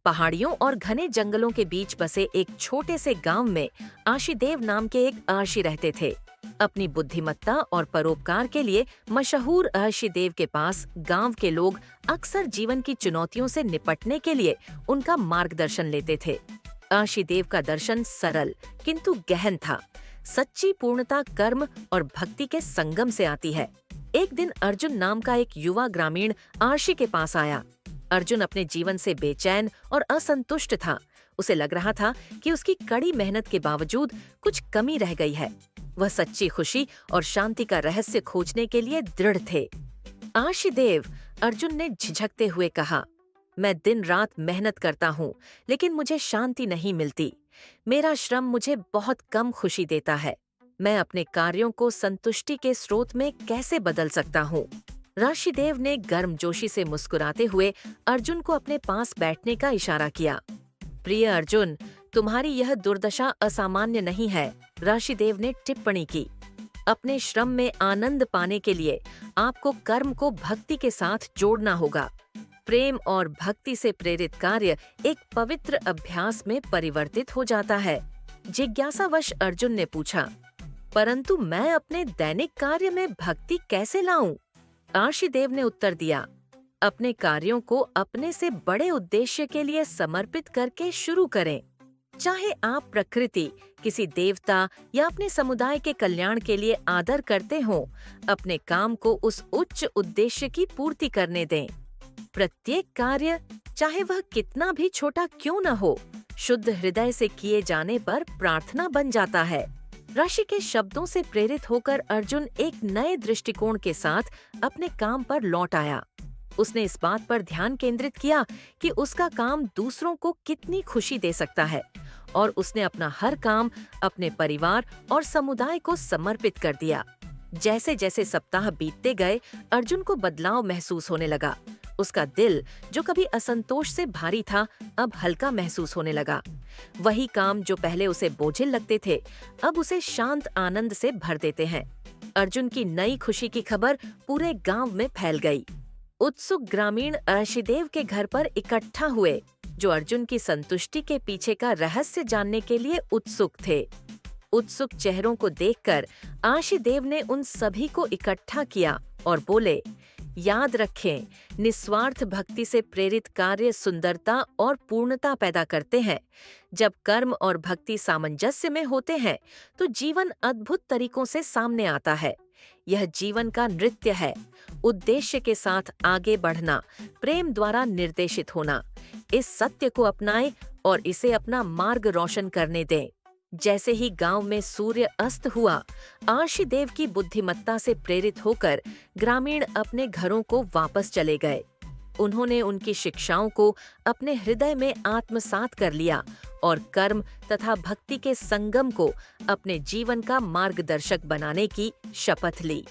पहाड़ियों और घने जंगलों के बीच बसे एक छोटे से गांव में आशीदेव नाम के एक अर्षि रहते थे। अपनी बुद्धिमत्ता और परोपकार के लिए मशहूर अर्षिदेव के पास गांव के लोग अक्सर जीवन की चुनौतियों से निपटने के लिए उनका मार्गदर्शन लेते थे। अर्षिदेव का दर्शन सरल किंतु गहन था। सच्ची पूर्णता कर्म और भक्ति के संगम से आती है। एक दिन अर्जुन नाम का एक युवा ग्रामीण अर्षि के पास आया। अर्जुन अपने जीवन से बेचैन और असंतुष्ट था। उसे लग रहा था कि उसकी कड़ी मेहनत के बावजूद कुछ कमी रह गई है। वह सच्ची खुशी और शांति का रहस्य खोजने के लिए दृढ़ थे। आशीदेव, अर्जुन ने झिझकते हुए कहा, मैं दिन रात मेहनत करता हूँ, लेकिन मुझे शांति नहीं मिलती। मेरा श्रम मुझे बहुत कम खुशी देता है। मैं अपने कार्यों को संतुष्टि के स्रोत में कैसे बदल सकता हूँ? ऋषिदेव ने गर्मजोशी से मुस्कुराते हुए अर्जुन को अपने पास बैठने का इशारा किया। प्रिय अर्जुन, तुम्हारी यह दुर्दशा असामान्य नहीं है, ऋषिदेव ने टिप्पणी की। अपने श्रम में आनंद पाने के लिए आपको कर्म को भक्ति के साथ जोड़ना होगा। प्रेम और भक्ति से प्रेरित कार्य एक पवित्र अभ्यास में परिवर्तित हो जाता है। जिज्ञासावश अर्जुन ने पूछा, परंतु मैं अपने दैनिक कार्य में भक्ति कैसे लाऊं? आशीदेव ने उत्तर दिया, अपने कार्यों को अपने से बड़े उद्देश्य के लिए समर्पित करके शुरू करें। चाहे आप प्रकृति, किसी देवता या अपने समुदाय के कल्याण के लिए आदर करते हो, अपने काम को उस उच्च उद्देश्य की पूर्ति करने दें। प्रत्येक कार्य, चाहे वह कितना भी छोटा क्यों न हो, शुद्ध हृदय से किए जाने पर प्रार्थना बन जाता है। ऋषि के शब्दों से प्रेरित होकर अर्जुन एक नए दृष्टिकोण के साथ अपने काम पर लौट आया। उसने इस बात पर ध्यान केंद्रित किया कि उसका काम दूसरों को कितनी खुशी दे सकता है, और उसने अपना हर काम अपने परिवार और समुदाय को समर्पित कर दिया। जैसे जैसे सप्ताह बीतते गए, अर्जुन को बदलाव महसूस होने लगा। उसका दिल, जो कभी असंतोष से भारी था, अब हल्का महसूस होने लगा। वही काम जो पहले उसे बोझिल लगते थे, अब उसे शांत आनंद से भर देते हैं। अर्जुन की नई खुशी की खबर पूरे गांव में फैल गई। उत्सुक ग्रामीण अर्षिदेव के घर पर इकट्ठा हुए, जो अर्जुन की संतुष्टि के पीछे का रहस्य जानने के लिए उत्सुक थे। उत्सुक चेहरों को देखकर आशीदेव ने उन सभी को इकट्ठा किया और बोले, याद रखें, निस्वार्थ भक्ति से प्रेरित कार्य सुंदरता और पूर्णता पैदा करते हैं। जब कर्म और भक्ति सामंजस्य में होते हैं, तो जीवन अद्भुत तरीकों से सामने आता है। यह जीवन का नृत्य है, उद्देश्य के साथ आगे बढ़ना, प्रेम द्वारा निर्देशित होना। इस सत्य को अपनाएं और इसे अपना मार्ग रोशन करने दें। जैसे ही गांव में सूर्य अस्त हुआ, आशीदेव की बुद्धिमत्ता से प्रेरित होकर ग्रामीण अपने घरों को वापस चले गए। उन्होंने उनकी शिक्षाओं को अपने हृदय में आत्मसात कर लिया और कर्म तथा भक्ति के संगम को अपने जीवन का मार्गदर्शक बनाने की शपथ ली।